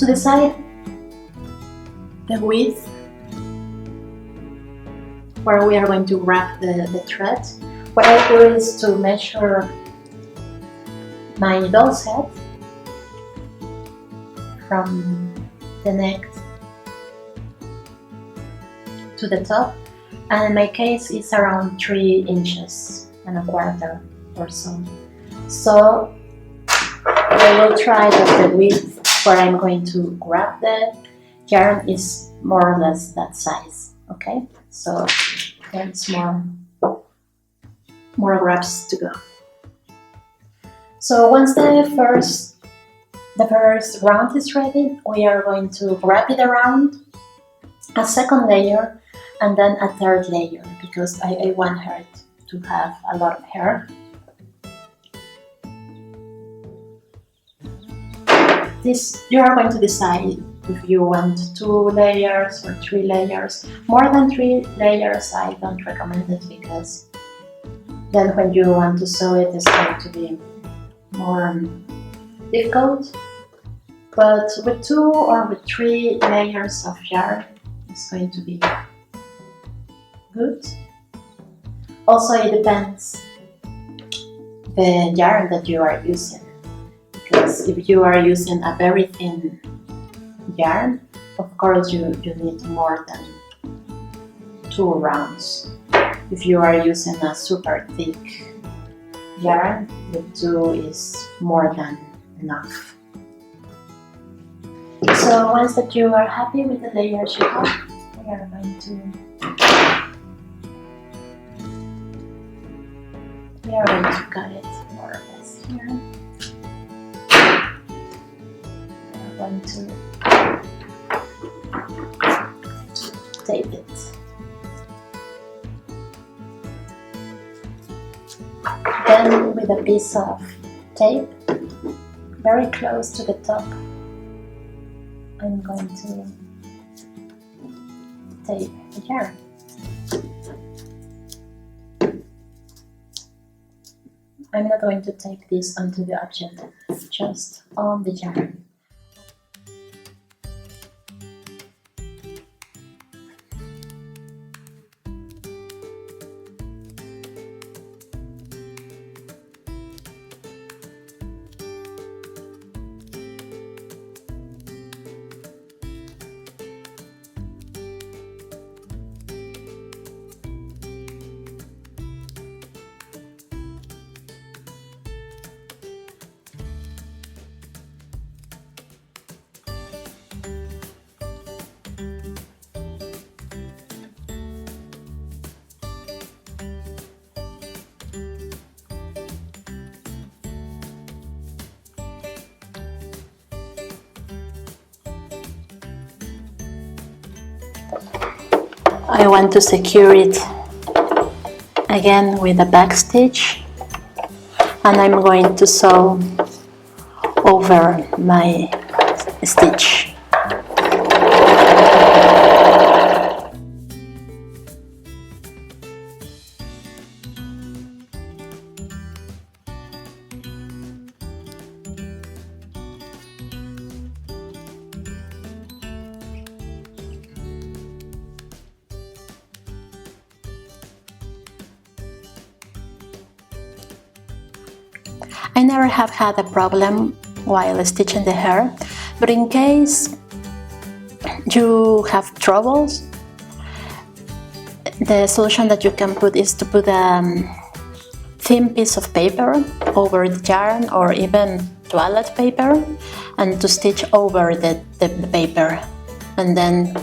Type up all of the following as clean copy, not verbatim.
To decide the width where we are going to wrap the thread, what I do is to measure my doll's head from the neck to the top, and in my case it's around 3 inches and a quarter or so. So I will try that the width where I'm going to grab the yarn is more or less that size, okay? So there's more grabs to go. So once the first round is ready, we are going to wrap it around a second layer and then a third layer, because I want her to have a lot of hair. This, you are going to decide if you want 2 layers or 3 layers. More than 3 layers I don't recommend it, because then when you want to sew it, it's going to be more difficult. But with 2 or with 3 layers of yarn, it's going to be good. Also, it depends the yarn that you are using, because if you are using a very thin yarn, of course you need more than 2 rounds. If you are using a super thick yarn, the 2 is more than enough. So once that you are happy with the layers you have, we are going to cut it more or less here. We are going to tape it. Then with a piece of tape very close to the top, I'm going to tape the yarn. I'm not going to tape this onto the object, just on the yarn. I want to secure it again with a back stitch, and I'm going to sew over my stitch. I never have had a problem while stitching the hair, but in case you have troubles, the solution that you can put is to put a thin piece of paper over the yarn, or even toilet paper, and to stitch over the paper. And then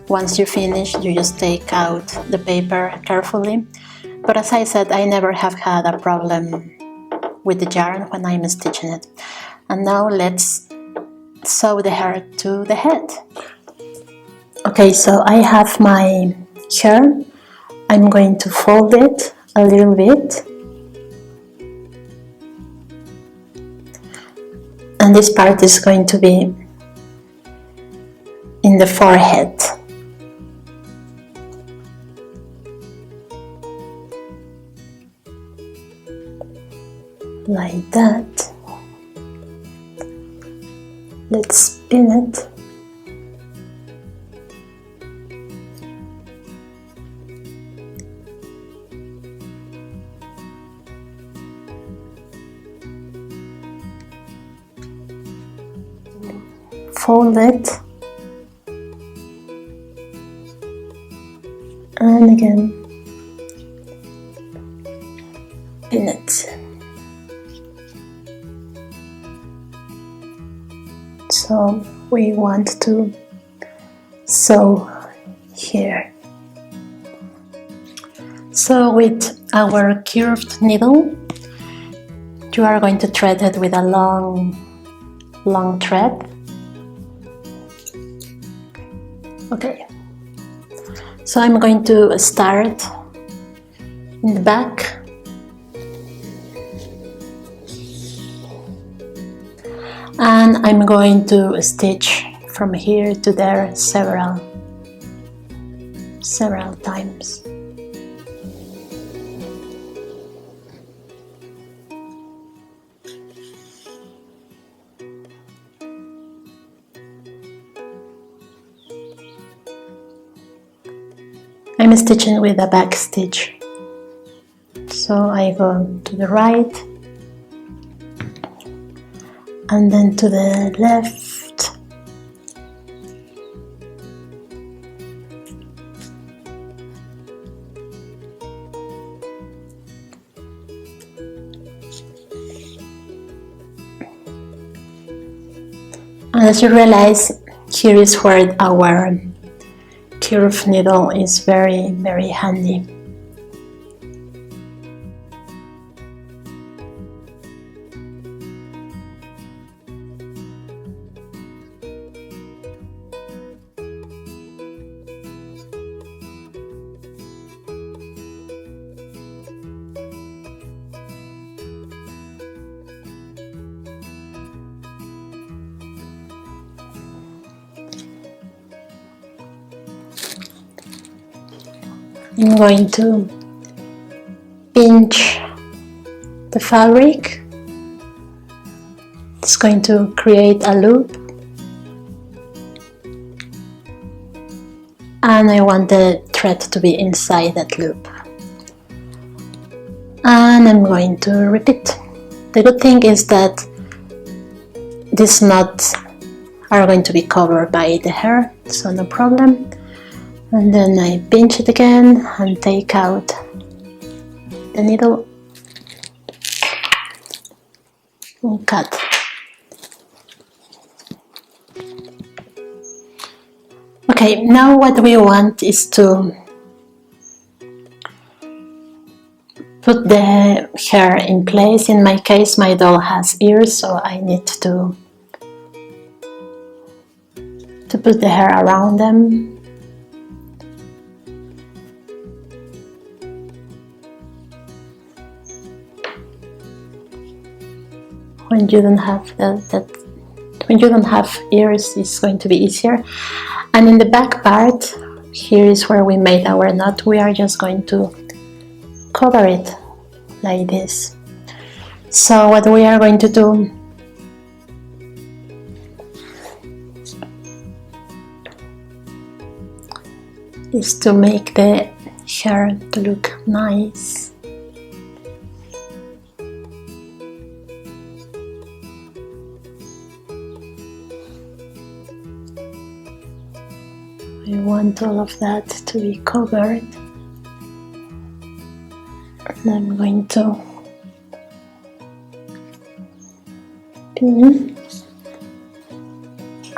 once you finish, you just take out the paper carefully. But as I said, I never have had a problem with the yarn when I'm stitching it. And now let's sew the hair to the head. Okay, so I have my hair. I'm going to fold it a little bit. And this part is going to be in the forehead. Like that. let's spin it. Fold it, and again pin it. So we want to sew here. So with our curved needle, you are going to thread it with a long thread. Okay, so I'm going to start in the back and I'm going to stitch from here to there several times. I'm stitching with a back stitch, so I go to the right and then to the left, and as you realize, here is where our curved needle is very, very handy. I'm going to pinch the fabric. It's going to create a loop, and I want the thread to be inside that loop. And I'm going to repeat. The good thing is that these knots are going to be covered by the hair, so no problem. And then I pinch it again and take out the needle and cut. Okay, now what we want is to put the hair in place. In my case, my doll has ears, so I need to put the hair around them. When you don't have when you don't have ears, it's going to be easier. And in the back part, here is where we made our knot. We are just going to cover it like this. So what we are going to do is to make the hair to look nice. I want all of that to be covered, and I'm going to pin,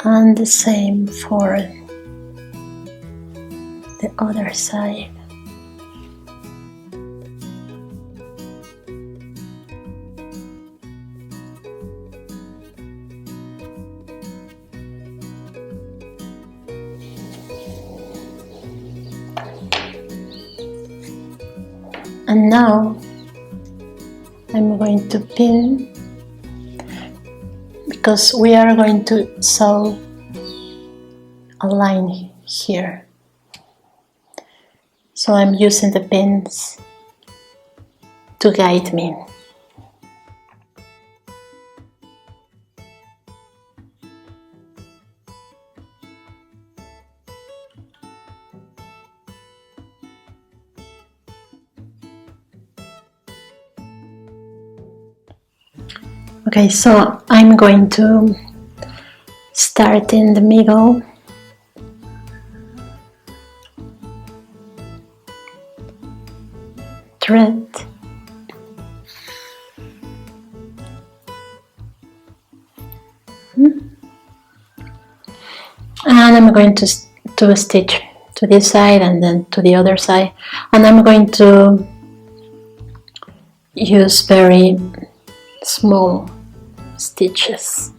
and the same for the other side. And now I'm going to pin, because we are going to sew a line here. So I'm using the pins to guide me. Okay, so I'm going to start in the middle. Thread. And I'm going to stitch to this side and then to the other side, and I'm going to use very small stitches.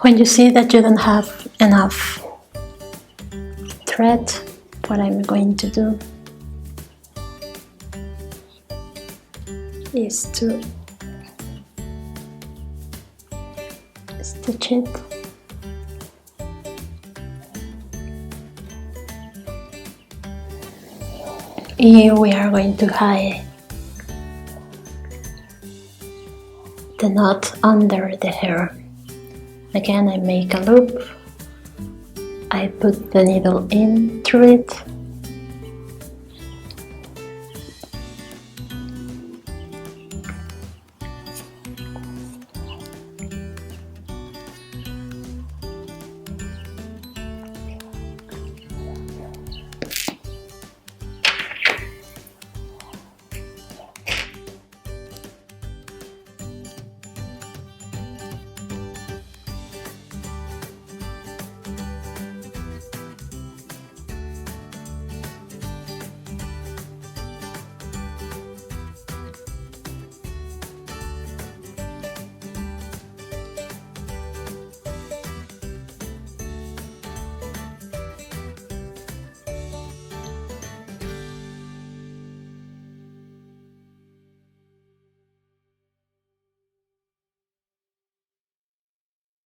When you see that you don't have enough thread, what I'm going to do is to stitch it. Here we are going to tie the knot under the hair. Again, I make a loop, I put the needle in through it,